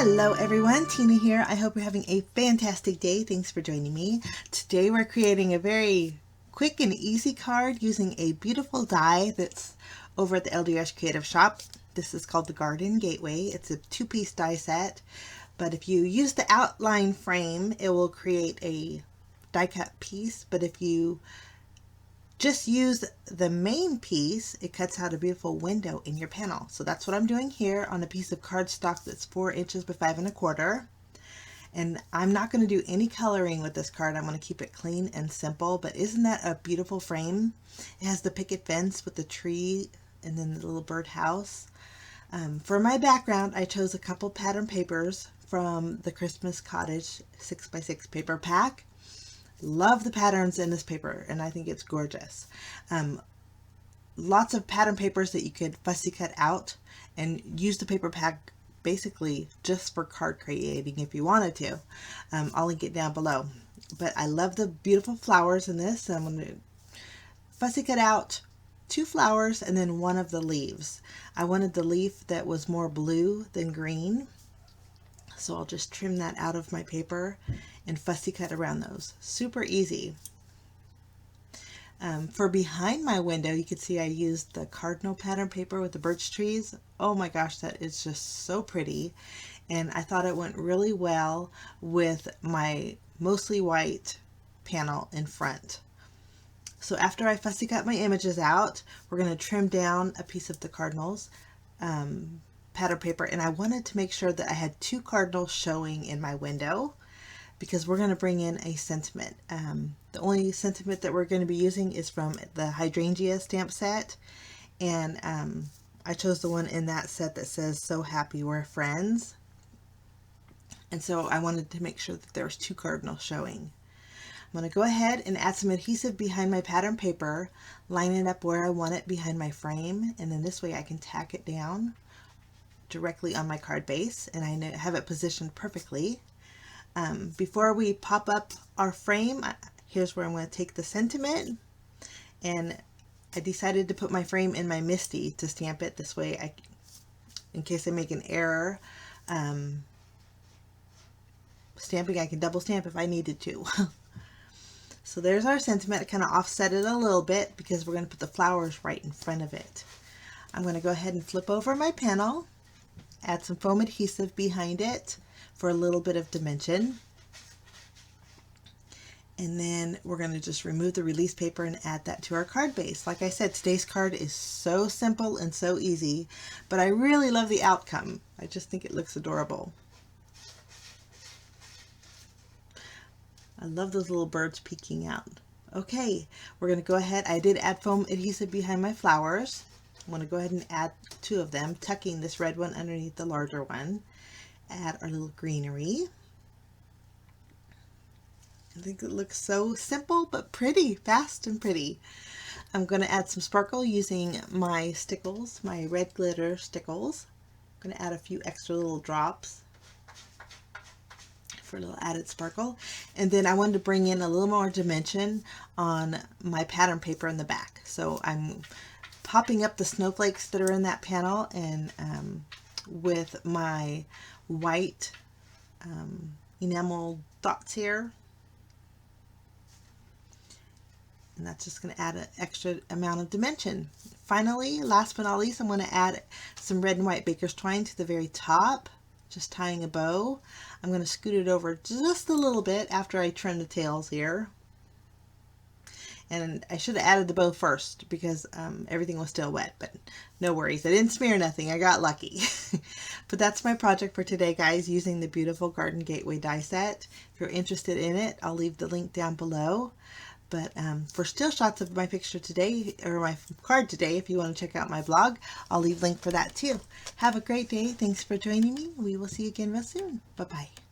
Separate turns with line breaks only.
Hello everyone, Tina here. I hope you're having a fantastic day. Thanks for joining me. Today we're creating a very quick and easy card using a beautiful die that's over at the LDRS Creative Shop. This is called the Garden Gateway. It's a two-piece die set, but if you use the outline frame, it will create a die cut piece, but if you just use the main piece, it cuts out a beautiful window in your panel. So that's what I'm doing here on a piece of cardstock that's 4 inches by 5 1/4. And I'm not going to do any coloring with this card. I'm going to keep it clean and simple, but isn't that a beautiful frame? It has the picket fence with the tree and then the little bird house. For my background, I chose a couple pattern papers from the Christmas Cottage 6x6 paper pack. Love the patterns in this paper, and I think it's gorgeous. Lots of pattern papers that you could fussy cut out and use the paper pack basically just for card creating if you wanted to. I'll link it down below. But I love the beautiful flowers in this. I'm going to fussy cut out 2 flowers and then one of the leaves. I wanted the leaf that was more blue than green, so I'll just trim that out of my paper and fussy cut around those. Super easy. For behind my window, you can see I used the cardinal pattern paper with the birch trees. Oh my gosh, that is just so pretty. And I thought it went really well with my mostly white panel in front. So after I fussy cut my images out, we're going to trim down a piece of the cardinals pattern paper, and I wanted to make sure that I had 2 cardinals showing in my window, because we're going to bring in a sentiment. The only sentiment that we're going to be using is from the hydrangea stamp set, and I chose the one in that set that says "So happy we're friends," and so I wanted to make sure that there was 2 cardinals showing. I'm going to go ahead and add some adhesive behind my pattern paper, line it up where I want it behind my frame, and then this way I can tack it down directly on my card base, and I have it positioned perfectly. Before we pop up our frame, here's where I'm going to take the sentiment, and I decided to put my frame in my MISTI to stamp it. This way, in case I make an error stamping, I can double stamp if I needed to. So there's our sentiment. I kind of offset it a little bit because we're going to put the flowers right in front of it. I'm going to go ahead and flip over my panel, add some foam adhesive behind it for a little bit of dimension, and then we're going to just remove the release paper and add that to our card base. Like I said, today's card is so simple and so easy, but I really love the outcome. I just think it looks adorable. I love those little birds peeking out. Okay, we're going to go ahead. I did add foam adhesive behind my flowers. I'm going to go ahead and add 2 of them, tucking this red one underneath the larger one. Add our little greenery. I think it looks so simple but pretty, fast and pretty. I'm going to add some sparkle using my Stickles, my red glitter Stickles. I'm going to add a few extra little drops for a little added sparkle. And then I wanted to bring in a little more dimension on my pattern paper in the back. So I'm popping up the snowflakes that are in that panel, and with my white enamel dots here, and that's just going to add an extra amount of dimension. Finally, last but not least, I'm going to add some red and white baker's twine to the very top, just tying a bow. I'm going to scoot it over just a little bit after I trim the tails here. And I should have added the bow first because everything was still wet, but no worries. I didn't smear nothing. I got lucky. But that's my project for today, guys, using the beautiful Garden Gateway die set. If you're interested in it, I'll leave the link down below. But for still shots of my picture today, or my card today, if you want to check out my blog, I'll leave a link for that too. Have a great day. Thanks for joining me. We will see you again real soon. Bye-bye.